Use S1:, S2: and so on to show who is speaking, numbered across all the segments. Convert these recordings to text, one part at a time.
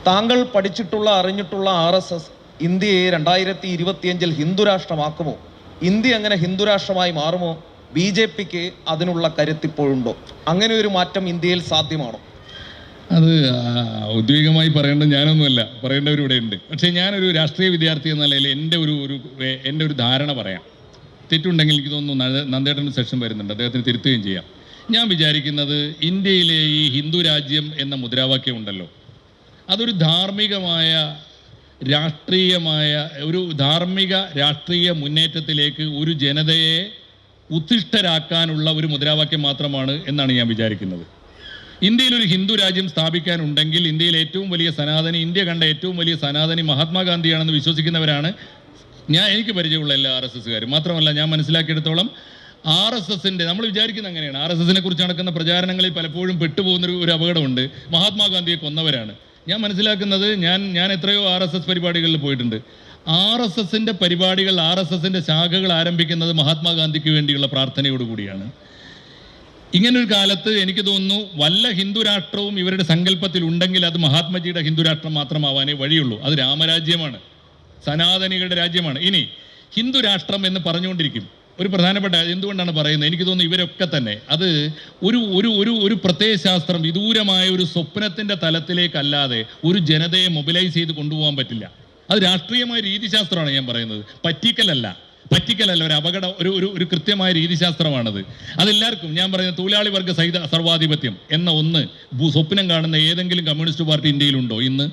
S1: താങ്കൾ പഠിച്ചിട്ടുള്ള അറിഞ്ഞിട്ടുള്ള RSS ഇന്ത്യയെ 2025 ഹിന്ദുരാഷ്ട്രമാക്കുമോ? ഇന്ത്യ അങ്ങനെ ഹിന്ദുരാഷ്ട്രമായി മാറുമോ? BJPക്ക് അതിനുള്ള കരുത്തിപ്പോഴുണ്ടോ? അങ്ങനെ ഒരു മാറ്റം ഇന്ത്യയിൽ സാധ്യമാണോ?
S2: അത് ഔദ്യോഗികമായി പറയേണ്ടത് ഞാനൊന്നുമല്ല, പറയേണ്ടവരിവിടെ ഉണ്ട്. പക്ഷേ ഞാനൊരു രാഷ്ട്രീയ വിദ്യാർത്ഥി എന്ന നിലയിൽ എൻ്റെ ഒരു ധാരണ പറയാം. തെറ്റുണ്ടെങ്കിൽ എനിക്ക് തോന്നുന്നു നന്ദേട്ടൻ്റെ സെഷൻ വരുന്നുണ്ട്, അദ്ദേഹത്തിന് തിരുത്തുകയും ചെയ്യാം. ഞാൻ വിചാരിക്കുന്നത് ഇന്ത്യയിലെ ഈ ഹിന്ദു രാജ്യം എന്ന മുദ്രാവാക്യം ഉണ്ടല്ലോ, അതൊരു ധാർമ്മിക രാഷ്ട്രീയ മുന്നേറ്റത്തിലേക്ക് ഒരു ജനതയെ ഉത്തിഷ്ഠരാക്കാനുള്ള ഒരു മുദ്രാവാക്യം മാത്രമാണ് എന്നാണ് ഞാൻ വിചാരിക്കുന്നത്. ഇന്ത്യയിൽ ഒരു ഹിന്ദു രാജ്യം സ്ഥാപിക്കാനുണ്ടെങ്കിൽ ഇന്ത്യയിൽ ഇന്ത്യ കണ്ട ഏറ്റവും വലിയ സനാതനി മഹാത്മാഗാന്ധിയാണെന്ന് വിശ്വസിക്കുന്നവരാണ് എനിക്ക് പരിചയമുള്ള എല്ലാ RSSകാരും. മാത്രമല്ല, ഞാൻ മനസ്സിലാക്കിയെടുത്തോളം RSSൻ്റെ നമ്മൾ വിചാരിക്കുന്നത് അങ്ങനെയാണ്. RSSനെ കുറിച്ച് നടക്കുന്ന പ്രചാരണങ്ങളിൽ പലപ്പോഴും പെട്ടുപോകുന്ന ഒരു അപകടമുണ്ട്. മഹാത്മാഗാന്ധിയെ കൊന്നവരാണ്. ഞാൻ മനസ്സിലാക്കുന്നത്, ഞാൻ എത്രയോ RSS പരിപാടികളിൽ പോയിട്ടുണ്ട്. RSSൻ്റെ പരിപാടികൾ, RSSൻ്റെ ശാഖകൾ ആരംഭിക്കുന്നത് മഹാത്മാഗാന്ധിക്ക് വേണ്ടിയുള്ള പ്രാർത്ഥനയോടുകൂടിയാണ്. ഇങ്ങനൊരു കാലത്ത് എനിക്ക് തോന്നുന്നു വല്ല ഹിന്ദുരാഷ്ട്രവും ഇവരുടെ സങ്കല്പത്തിൽ ഉണ്ടെങ്കിൽ അത് മഹാത്മജിയുടെ ഹിന്ദുരാഷ്ട്രം മാത്രമാവാനേ വഴിയുള്ളൂ. അത് രാമരാജ്യമാണ്, സനാതനികളുടെ രാജ്യമാണ്. ഇനി ഹിന്ദുരാഷ്ട്രം എന്ന് പറഞ്ഞുകൊണ്ടിരിക്കും. ഒരു പ്രധാനപ്പെട്ട എന്തുകൊണ്ടാണ് പറയുന്നത്, എനിക്ക് തോന്നുന്നു ഇവരൊക്കെ തന്നെ അത് ഒരു പ്രത്യയശാസ്ത്രം, വിദൂരമായ ഒരു സ്വപ്നത്തിൻ്റെ തലത്തിലേക്കല്ലാതെ ഒരു ജനതയെ മൊബിലൈസ് ചെയ്ത് കൊണ്ടുപോകാൻ പറ്റില്ല. അത് രാഷ്ട്രീയമായ രീതിശാസ്ത്രമാണ് ഞാൻ പറയുന്നത്, പറ്റിക്കലല്ല. ഒരു അപകടം, ഒരു കൃത്യമായ രീതിശാസ്ത്രമാണത്. അതെല്ലാവർക്കും ഞാൻ പറയുന്നത്, തൊഴിലാളി വർഗ സഹിത സർവാധിപത്യം എന്ന ഒന്ന് സ്വപ്നം കാണുന്ന ഏതെങ്കിലും കമ്മ്യൂണിസ്റ്റ് പാർട്ടി ഇന്ത്യയിലുണ്ടോ? ഇന്ന്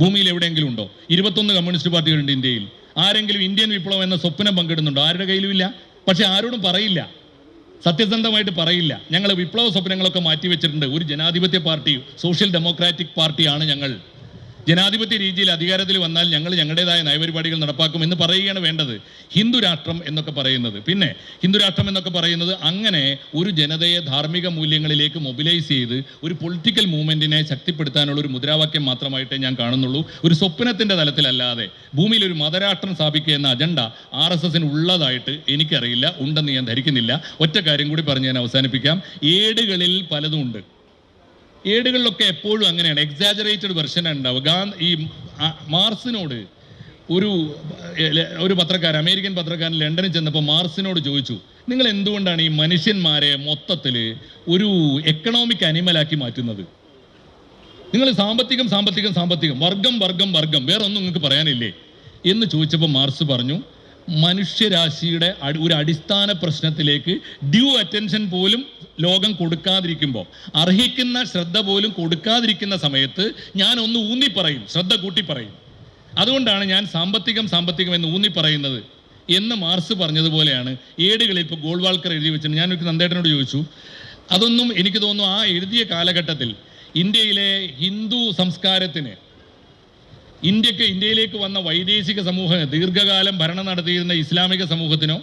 S2: ഭൂമിയിൽ എവിടെയെങ്കിലും ഉണ്ടോ? 21 കമ്മ്യൂണിസ്റ്റ് പാർട്ടികളുണ്ട് ഇന്ത്യയിൽ. ആരെങ്കിലും ഇന്ത്യൻ വിപ്ലവം എന്ന സ്വപ്നം പങ്കിടുന്നുണ്ടോ? ആരുടെ കയ്യിലും ഇല്ല. പക്ഷെ ആരോടും പറയില്ല, സത്യസന്ധമായിട്ട് പറയില്ല. ഞങ്ങൾ വിപ്ലവ സ്വപ്നങ്ങളൊക്കെ മാറ്റിവെച്ചിട്ടുണ്ട്. ഒരു ജനാധിപത്യ പാർട്ടി, സോഷ്യൽ ഡെമോക്രാറ്റിക് പാർട്ടിയാണ് ഞങ്ങൾ. ജനാധിപത്യ രീതിയിൽ അധികാരത്തിൽ വന്നാൽ ഞങ്ങൾ ഞങ്ങളുടേതായ നയപരിപാടികൾ നടപ്പാക്കും എന്ന് പറയുകയാണ് വേണ്ടത്. ഹിന്ദുരാഷ്ട്രം എന്നൊക്കെ പറയുന്നത്, പിന്നെ ഹിന്ദുരാഷ്ട്രം എന്നൊക്കെ പറയുന്നത് അങ്ങനെ ഒരു ജനതയെ ധാർമ്മിക മൂല്യങ്ങളിലേക്ക് മൊബിലൈസ് ചെയ്ത് ഒരു പൊളിറ്റിക്കൽ മൂവ്മെൻറ്റിനെ ശക്തിപ്പെടുത്താനുള്ള ഒരു മുദ്രാവാക്യം മാത്രമായിട്ടേ ഞാൻ കാണുന്നുള്ളൂ. ഒരു സ്വപ്നത്തിൻ്റെ തലത്തിലല്ലാതെ ഭൂമിയിൽ ഒരു മതരാഷ്ട്രം സ്ഥാപിക്കുക എന്ന അജണ്ട RSSന് ഉള്ളതായിട്ട് എനിക്കറിയില്ല, ഉണ്ടെന്ന് ഞാൻ ധരിക്കുന്നില്ല. ഒറ്റ കാര്യം കൂടി പറഞ്ഞ് ഞാൻ അവസാനിപ്പിക്കാം. ഏടുകളിൽ പലതും ഉണ്ട്. ഏടുകളിലൊക്കെ എപ്പോഴും അങ്ങനെയാണ്, എക്സാജറേറ്റഡ് വെർഷൻ ഉണ്ടാവുക. ഈ മാർസിനോട് ഒരു പത്രക്കാരൻ, അമേരിക്കൻ പത്രക്കാരൻ ലണ്ടനിൽ ചെന്നപ്പോൾ മാർസിനോട് ചോദിച്ചു, നിങ്ങൾ എന്തുകൊണ്ടാണ് ഈ മനുഷ്യന്മാരെ മൊത്തത്തിൽ ഒരു എക്കണോമിക് അനിമലാക്കി മാറ്റുന്നത്? നിങ്ങൾ സാമ്പത്തികം, വർഗം, വേറെ ഒന്നും നിങ്ങൾക്ക് പറയാനില്ലേ എന്ന് ചോദിച്ചപ്പോൾ മാർസ് പറഞ്ഞു, മനുഷ്യരാശിയുടെ ഒരു അടിസ്ഥാന പ്രശ്നത്തിലേക്ക് ഡ്യൂ അറ്റൻഷൻ പോലും ലോകം കൊടുക്കാതിരിക്കുമ്പോൾ, അർഹിക്കുന്ന ശ്രദ്ധ പോലും കൊടുക്കാതിരിക്കുന്ന സമയത്ത് ഞാൻ ഒന്ന് ഊന്നിപ്പറയും, ശ്രദ്ധ കൂട്ടി പറയും. അതുകൊണ്ടാണ് ഞാൻ സാമ്പത്തികം എന്ന് ഊന്നിപ്പറയുന്നത് എന്ന് മാർസ് പറഞ്ഞതുപോലെയാണ് ഏടുകളിൽ ഇപ്പോൾ ഗോൾവാൾക്കർ എഴുതി വെച്ചിട്ടുണ്ട്. ഞാനൊരു നന്ദേട്ടനോട് ചോദിച്ചു, അതൊന്നും എനിക്ക് തോന്നുന്നു ആ എഴുതിയ കാലഘട്ടത്തിൽ ഇന്ത്യയിലെ ഹിന്ദു സംസ്കാരത്തിന്, ഇന്ത്യയിലേക്ക് വന്ന വൈദേശിക സമൂഹം, ദീർഘകാലം ഭരണം നടത്തിയിരുന്ന ഇസ്ലാമിക സമൂഹത്തിനോ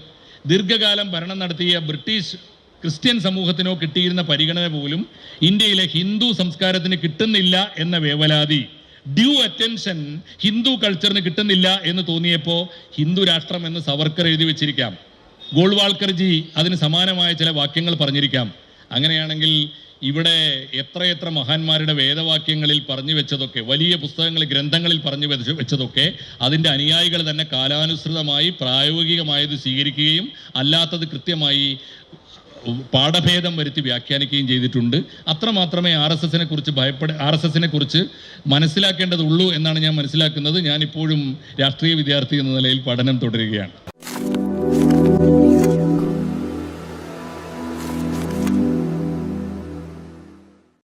S2: ദീർഘകാലം ഭരണം നടത്തിയ ബ്രിട്ടീഷ് ക്രിസ്ത്യൻ സമൂഹത്തിനോ കിട്ടിയിരുന്ന പരിഗണന പോലും ഇന്ത്യയിലെ ഹിന്ദു സംസ്കാരത്തിന് കിട്ടുന്നില്ല എന്ന വേവലാതി, ഡ്യൂ അറ്റൻഷൻ ഹിന്ദു കൾച്ചറിന് കിട്ടുന്നില്ല എന്ന് തോന്നിയപ്പോൾ ഹിന്ദു രാഷ്ട്രം എന്ന് സവർക്കർ എഴുതി വെച്ചിരിക്കാം. ഗോൾവാൾക്കർജി അതിന് സമാനമായ ചില വാക്യങ്ങൾ പറഞ്ഞിരിക്കാം. അങ്ങനെയാണെങ്കിൽ ഇവിടെ എത്രയെത്ര മഹാന്മാരുടെ വേദവാക്യങ്ങളിൽ പറഞ്ഞു വെച്ചതൊക്കെ, വലിയ പുസ്തകങ്ങളിൽ, ഗ്രന്ഥങ്ങളിൽ പറഞ്ഞു വെച്ചതൊക്കെ അതിൻ്റെ അനുയായികൾ തന്നെ കാലാനുസൃതമായി പ്രായോഗികമായത് സ്വീകരിക്കുകയും അല്ലാത്തത് കൃത്യമായി പാഠഭേദം വരുത്തി വ്യാഖ്യാനിക്കുകയും ചെയ്തിട്ടുണ്ട്. അത്രമാത്രമേ RSSനെ കുറിച്ച് മനസ്സിലാക്കേണ്ടതുള്ളൂ എന്നാണ് ഞാൻ മനസ്സിലാക്കുന്നത്. ഞാനിപ്പോഴും രാഷ്ട്രീയ വിദ്യാർത്ഥി എന്ന നിലയിൽ പഠനം തുടരുകയാണ്.